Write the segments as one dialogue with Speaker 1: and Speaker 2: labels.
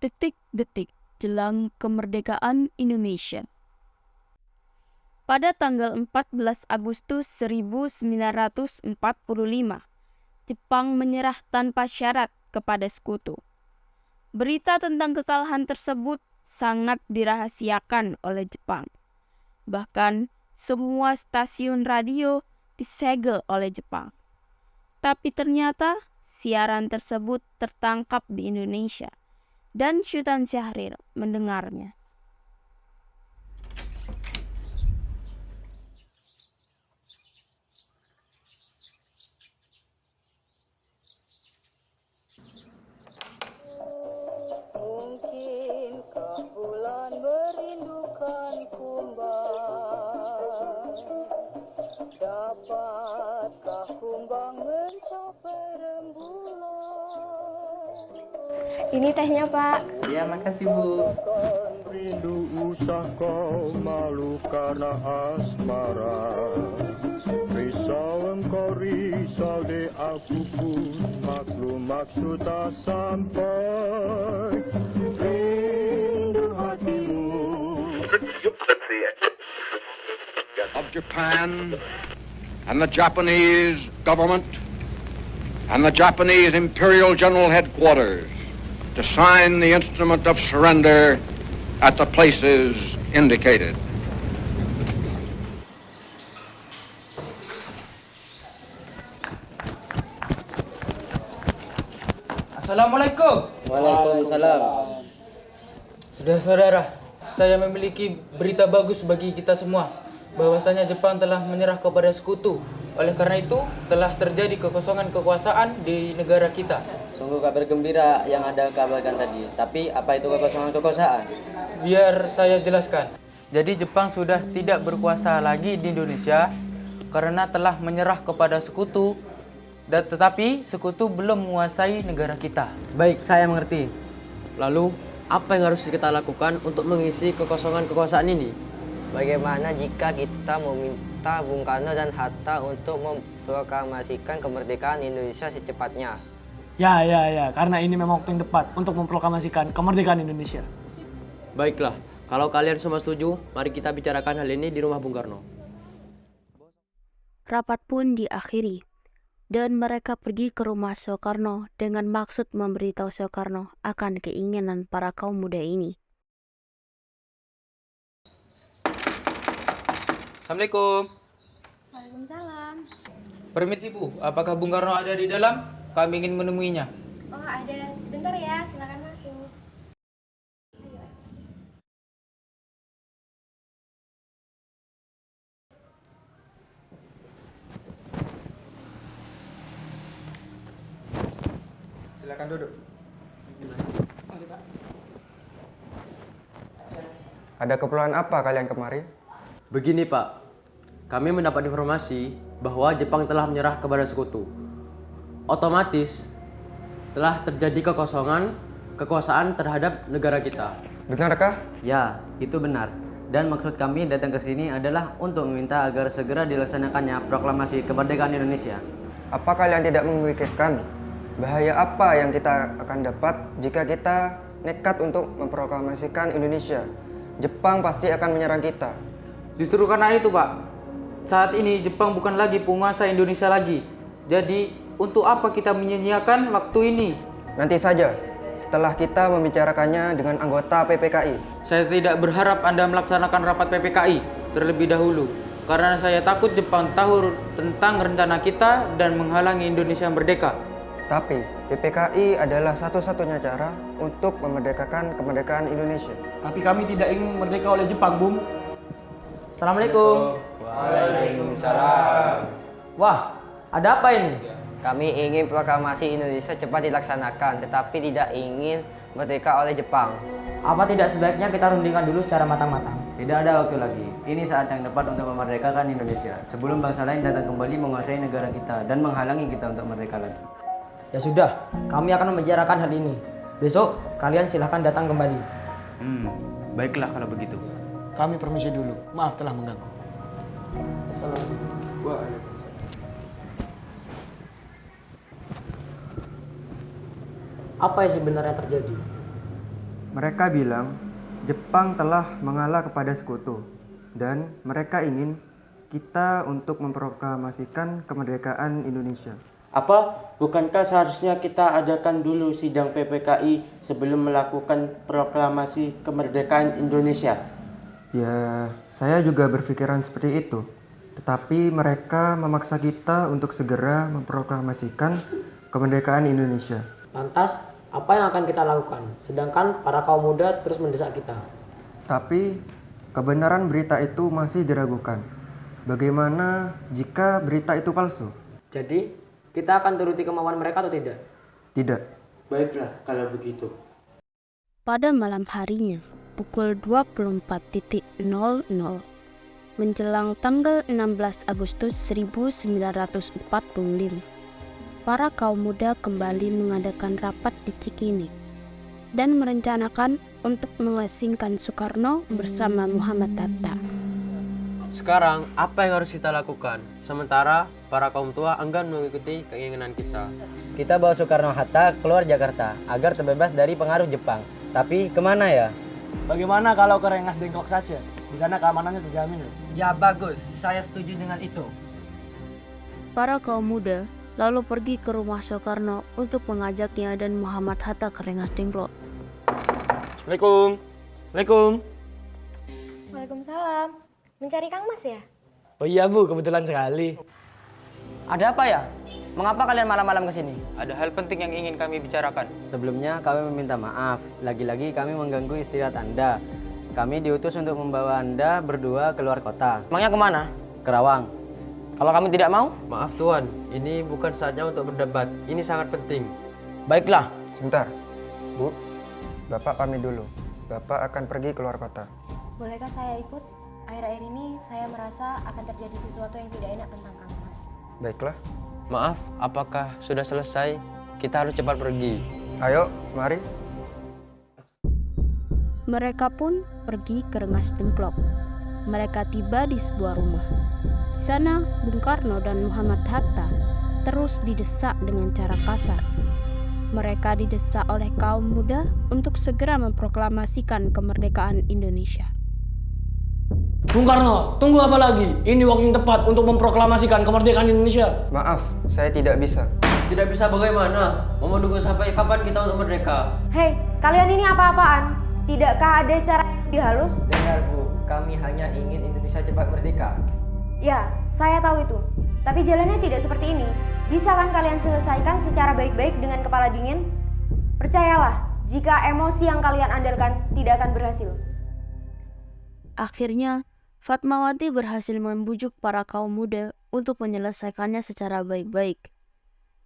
Speaker 1: detik-detik jelang kemerdekaan Indonesia. Pada tanggal 14 Agustus 1945, Jepang menyerah tanpa syarat kepada sekutu. Berita tentang kekalahan tersebut sangat dirahasiakan oleh Jepang. Bahkan, semua stasiun radio disegel oleh Jepang. Tapi ternyata siaran tersebut tertangkap di Indonesia dan Sultan Syahrir mendengarnya.
Speaker 2: Mungkinkah bulan merindukan kumbang? Dapatkah kumbang mencapai rembulan?
Speaker 3: Ini tehnya, Pak.
Speaker 4: Ya, makasih Bu.
Speaker 5: Rindu usah kau malu karena asmara. Risau engkau risau de aku pun maklum maksud tak sampai. Rindu hatimu
Speaker 6: of Japan and the Japanese government and the Japanese Imperial General Headquarters to sign the instrument of surrender at the places indicated.
Speaker 4: Assalamualaikum.
Speaker 7: Waalaikumsalam.
Speaker 4: Saudara-saudara, saya memiliki berita bagus bagi kita semua, bahwasanya Jepang telah menyerah kepada sekutu. Oleh karena itu, telah terjadi kekosongan kekuasaan di negara kita.
Speaker 7: Sungguh kabar gembira yang Anda kabarkan tadi. Tapi apa itu kekosongan kekuasaan?
Speaker 4: Biar saya jelaskan. Jadi Jepang sudah tidak berkuasa lagi di Indonesia karena telah menyerah kepada sekutu. Tetapi sekutu belum menguasai negara kita.
Speaker 8: Baik, saya mengerti. Lalu, apa yang harus kita lakukan untuk mengisi kekosongan kekuasaan ini?
Speaker 9: Bagaimana jika kita meminta Bung Karno dan Hatta untuk memproklamasikan kemerdekaan Indonesia secepatnya?
Speaker 8: Ya, karena ini memang waktu yang tepat untuk memproklamasikan kemerdekaan Indonesia. Baiklah, kalau kalian semua setuju, mari kita bicarakan hal ini di rumah Bung Karno.
Speaker 1: Rapat pun diakhiri, dan mereka pergi ke rumah Soekarno dengan maksud memberitahu Soekarno akan keinginan para kaum muda ini.
Speaker 4: Assalamualaikum.
Speaker 3: Waalaikumsalam.
Speaker 4: Permisi Bu, apakah Bung Karno ada di dalam? Kami ingin menemuinya.
Speaker 3: Oh, ada. Sebentar ya, silakan masuk.
Speaker 4: Silakan duduk.
Speaker 9: Ada keperluan apa kalian kemari?
Speaker 8: Begini Pak, kami mendapat informasi bahwa Jepang telah menyerah kepada sekutu. Otomatis telah terjadi kekosongan kekuasaan terhadap negara kita.
Speaker 9: Benarkah?
Speaker 7: Ya, itu benar. Dan maksud kami datang ke sini adalah untuk meminta agar segera dilaksanakannya proklamasi kemerdekaan Indonesia.
Speaker 9: Apa kalian tidak memikirkan bahaya apa yang kita akan dapat jika kita nekat untuk memproklamasikan Indonesia? Jepang pasti akan menyerang kita.
Speaker 4: Justru karena itu Pak, saat ini Jepang bukan lagi penguasa Indonesia lagi. Jadi untuk apa kita menyia-nyiakan waktu ini?
Speaker 9: Nanti saja, setelah kita membicarakannya dengan anggota PPKI.
Speaker 4: Saya tidak berharap Anda melaksanakan rapat PPKI terlebih dahulu, karena saya takut Jepang tahu tentang rencana kita dan menghalangi Indonesia merdeka.
Speaker 9: Tapi PPKI adalah satu-satunya cara untuk memerdekakan kemerdekaan Indonesia.
Speaker 8: Tapi kami tidak ingin merdeka oleh Jepang, Bung.
Speaker 7: Assalamualaikum.
Speaker 9: Waalaikumsalam.
Speaker 8: Wah, ada apa ini?
Speaker 9: Kami ingin proklamasi Indonesia cepat dilaksanakan, tetapi tidak ingin merdeka oleh Jepang.
Speaker 7: Apa tidak sebaiknya kita rundingkan dulu secara matang-matang? Tidak ada waktu lagi. Ini saat yang tepat untuk memerdekakan Indonesia. Sebelum bangsa lain datang kembali menguasai negara kita dan menghalangi kita untuk merdeka lagi.
Speaker 8: Ya sudah, kami akan membicarakan hal ini. Besok, kalian silahkan datang kembali.
Speaker 4: Baiklah kalau begitu.
Speaker 8: Kami permisi dulu. Maaf telah mengganggu. Apa yang sebenarnya terjadi?
Speaker 9: Mereka bilang Jepang telah mengalah kepada sekutu dan mereka ingin kita untuk memproklamasikan kemerdekaan Indonesia.
Speaker 7: Apa? Bukankah seharusnya kita adakan dulu sidang PPKI sebelum melakukan proklamasi kemerdekaan Indonesia?
Speaker 9: Ya, saya juga berpikiran seperti itu. Tetapi mereka memaksa kita untuk segera memproklamasikan kemerdekaan Indonesia.
Speaker 10: Lantas, apa yang akan kita lakukan? Sedangkan para kaum muda terus mendesak kita.
Speaker 9: Tapi kebenaran berita itu masih diragukan. Bagaimana jika berita itu palsu?
Speaker 10: Jadi, kita akan turuti kemauan mereka atau tidak?
Speaker 9: Tidak.
Speaker 7: Baiklah kalau begitu.
Speaker 1: Pada malam harinya, pukul 24.00 menjelang tanggal 16 Agustus 1945, para kaum muda kembali mengadakan rapat di Cikini dan merencanakan untuk mengasingkan Soekarno bersama Muhammad Hatta.
Speaker 8: Sekarang, apa yang harus kita lakukan? Sementara para kaum tua enggan mengikuti keinginan kita.
Speaker 7: Kita bawa Soekarno-Hatta keluar Jakarta agar terbebas dari pengaruh Jepang. Tapi kemana ya?
Speaker 10: Bagaimana kalau ke Rengas Dengklok saja? Di sana keamanannya terjamin loh.
Speaker 7: Ya bagus, saya setuju dengan itu.
Speaker 1: Para kaum muda lalu pergi ke rumah Soekarno untuk mengajaknya dan Muhammad Hatta ke Rengas Dengklok.
Speaker 10: Assalamualaikum. Assalamualaikum.
Speaker 3: Waalaikumsalam. Mencari Kang Mas ya?
Speaker 10: Oh iya Bu, kebetulan sekali.
Speaker 7: Ada apa ya? Mengapa kalian malam-malam kesini?
Speaker 4: Ada hal penting yang ingin kami bicarakan.
Speaker 7: Sebelumnya kami meminta maaf. Lagi-lagi kami mengganggu istirahat Anda. Kami diutus untuk membawa Anda berdua keluar kota.
Speaker 10: Emangnya kemana?
Speaker 7: Kerawang.
Speaker 10: Kalau kami tidak mau?
Speaker 8: Maaf Tuan, ini bukan saatnya untuk berdebat. Ini sangat penting.
Speaker 10: Baiklah.
Speaker 9: Sebentar. Bu, Bapak pamit dulu. Bapak akan pergi keluar kota.
Speaker 3: Bolehkah saya ikut? Akhir-akhir ini saya merasa akan terjadi sesuatu yang tidak enak tentang Kang Mas.
Speaker 9: Baiklah.
Speaker 8: Maaf, apakah sudah selesai? Kita harus cepat pergi.
Speaker 9: Ayo, mari.
Speaker 1: Mereka pun pergi ke Rengas Dengklok. Mereka tiba di sebuah rumah. Di sana, Bung Karno dan Muhammad Hatta terus didesak dengan cara kasar. Mereka didesak oleh kaum muda untuk segera memproklamasikan kemerdekaan Indonesia.
Speaker 10: Bung Karno, tunggu apa lagi? Ini waktu yang tepat untuk memproklamasikan kemerdekaan Indonesia.
Speaker 9: Maaf, saya tidak bisa.
Speaker 8: Tidak bisa bagaimana? Mau menunggu sampai kapan kita untuk merdeka?
Speaker 3: Hei, kalian ini apa-apaan? Tidakkah ada cara yang lebih halus?
Speaker 7: Dengar Bu, kami hanya ingin Indonesia cepat merdeka.
Speaker 3: Ya, saya tahu itu. Tapi jalannya tidak seperti ini. Bisa kan kalian selesaikan secara baik-baik dengan kepala dingin? Percayalah, jika emosi yang kalian andalkan tidak akan berhasil.
Speaker 1: Akhirnya, Fatmawati berhasil membujuk para kaum muda untuk menyelesaikannya secara baik-baik.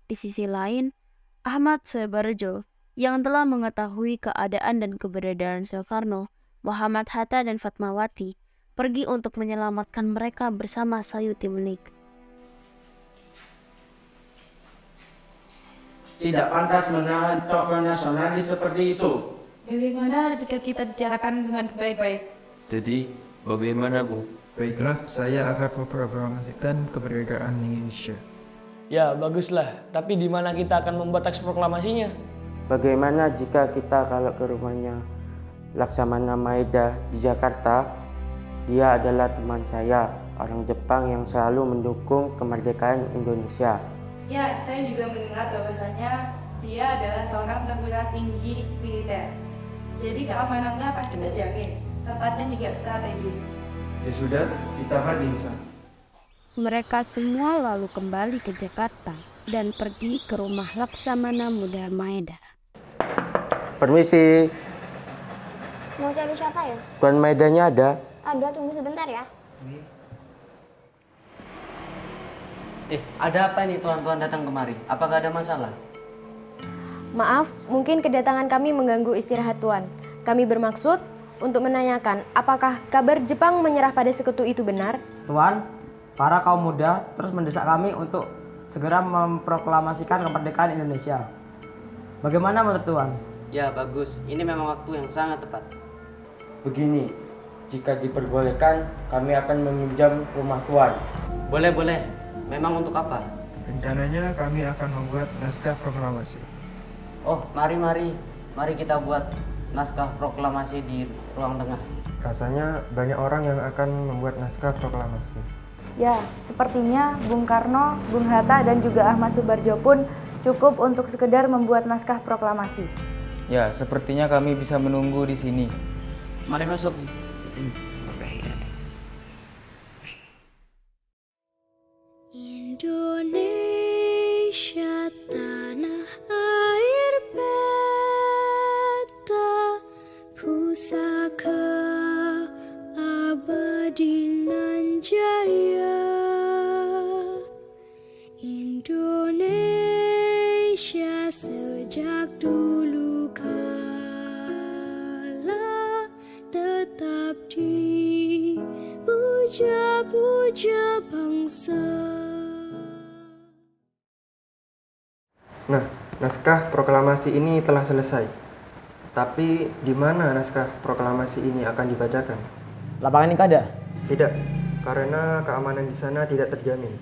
Speaker 1: Di sisi lain, Ahmad Soebarjo yang telah mengetahui keadaan dan keberadaan Soekarno, Muhammad Hatta dan Fatmawati pergi untuk menyelamatkan mereka bersama Sayuti Menik.
Speaker 11: Tidak pantas menahan tokoh nasionalis seperti itu.
Speaker 2: Bagaimana jika kita bicarakan dengan baik-baik?
Speaker 8: Jadi, bagaimana Bu?
Speaker 12: Baiklah, saya akan memproklamasikan kemerdekaan Indonesia.
Speaker 10: Ya, baguslah. Tapi di mana kita akan membuat teks proklamasinya?
Speaker 7: Bagaimana jika kita kalau ke rumahnya Laksamana Maeda di Jakarta? Dia adalah teman saya, orang Jepang yang selalu mendukung kemerdekaan Indonesia.
Speaker 2: Ya, saya juga mendengar bahwasanya dia adalah seorang perwira tinggi militer. Jadi keamanannya pasti terjamin. Tempatnya juga strategis.
Speaker 12: Ya sudah, kita hadir di sana.
Speaker 1: Mereka semua lalu kembali ke Jakarta dan pergi ke rumah Laksamana Muda Maeda.
Speaker 7: Permisi,
Speaker 3: Mau cari siapa ya?
Speaker 7: Tuan Maedanya ada?
Speaker 3: Ada, tunggu sebentar ya.
Speaker 7: Ada apa nih tuan-tuan datang kemari? Apakah ada masalah?
Speaker 3: Maaf, mungkin kedatangan kami mengganggu istirahat Tuan. Kami bermaksud untuk menanyakan apakah kabar Jepang menyerah pada sekutu itu benar?
Speaker 10: Tuan, para kaum muda terus mendesak kami untuk segera memproklamasikan kemerdekaan Indonesia. Bagaimana menurut Tuan?
Speaker 7: Ya bagus, ini memang waktu yang sangat tepat. Begini, jika diperbolehkan kami akan meminjam rumah Tuan.
Speaker 8: Boleh. Memang untuk apa?
Speaker 12: Rencananya kami akan membuat naskah proklamasi.
Speaker 7: Oh, mari kita buat.
Speaker 13: naskah proklamasi di ruang tengah?
Speaker 9: Rasanya banyak orang yang akan membuat naskah proklamasi.
Speaker 2: Ya, sepertinya Bung Karno, Bung Hatta, dan juga Ahmad Subarjo pun cukup untuk sekedar membuat naskah proklamasi.
Speaker 4: Ya, sepertinya kami bisa menunggu di sini.
Speaker 13: Mari masuk.
Speaker 14: Indonesia tanah air beta, pusaka abadi nan jaya. Indonesia sejak dulu kala tetap dipuja-puja bangsa.
Speaker 9: Nah, naskah proklamasi ini telah selesai. Tapi di mana naskah proklamasi ini akan dibacakan?
Speaker 10: Lapangan ini ada?
Speaker 9: Tidak, karena keamanan di sana tidak terjamin.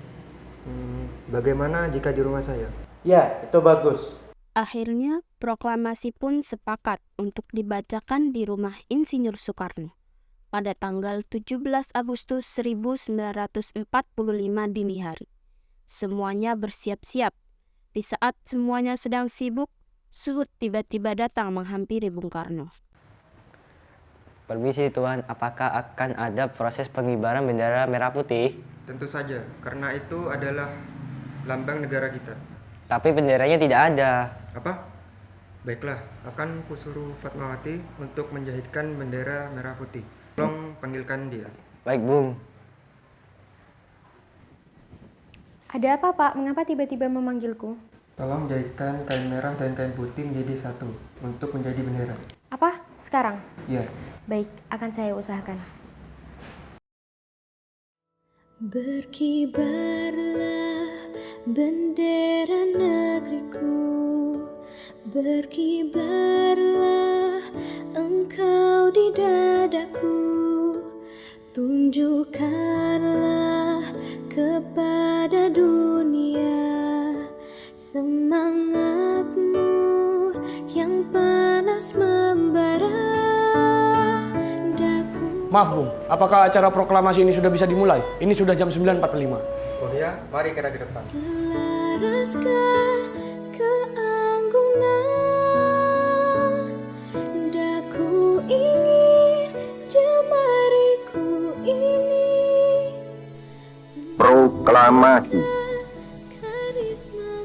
Speaker 9: Bagaimana jika di rumah saya?
Speaker 4: Ya, itu bagus.
Speaker 1: Akhirnya, proklamasi pun sepakat untuk dibacakan di rumah Insinyur Soekarno pada tanggal 17 Agustus 1945 dini hari. Semuanya bersiap-siap. Di saat semuanya sedang sibuk, Suhut tiba-tiba datang menghampiri Bung Karno.
Speaker 15: Permisi Tuan, apakah akan ada proses pengibaran bendera merah putih?
Speaker 9: Tentu saja, karena itu adalah lambang negara kita.
Speaker 15: Tapi benderanya tidak ada.
Speaker 9: Apa? Baiklah, akan kusuruh Fatmawati untuk menjahitkan bendera merah putih. Tolong panggilkan dia.
Speaker 15: Baik, Bung.
Speaker 3: Ada apa, Pak? Mengapa tiba-tiba memanggilku?
Speaker 9: Tolong jahitkan kain merah dan kain putih menjadi satu untuk menjadi bendera.
Speaker 3: Apa? Sekarang?
Speaker 9: Ya.
Speaker 3: Baik, akan saya usahakan.
Speaker 14: Berkibarlah bendera negeriku, berkibarlah engkau di dadaku, tunjukkanlah kepada dunia semangatmu yang panas membara daku.
Speaker 16: Maaf Bung, apakah acara proklamasi ini sudah bisa dimulai? Ini sudah jam 9.45.
Speaker 9: Oh ya, mari kita ke depan.
Speaker 14: Selaraskan keanggunan, daku ingin jemariku ini.
Speaker 6: Proklamasi.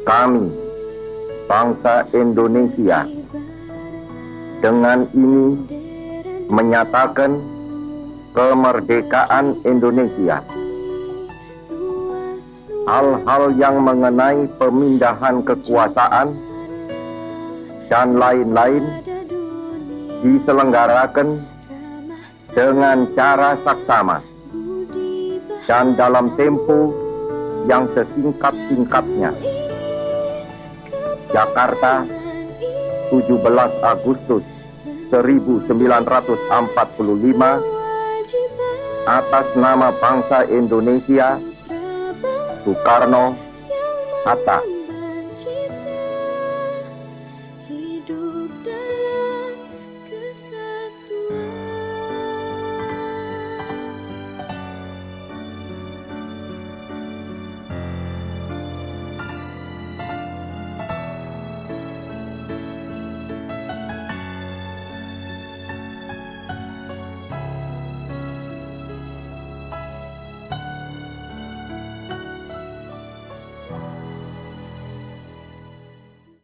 Speaker 6: Kami, bangsa Indonesia, dengan ini menyatakan kemerdekaan Indonesia. Hal-hal yang mengenai pemindahan kekuasaan dan lain-lain diselenggarakan dengan cara saksama dan dalam tempo yang sesingkat-singkatnya. Jakarta, 17 Agustus 1945, atas nama bangsa Indonesia, Soekarno, Hatta.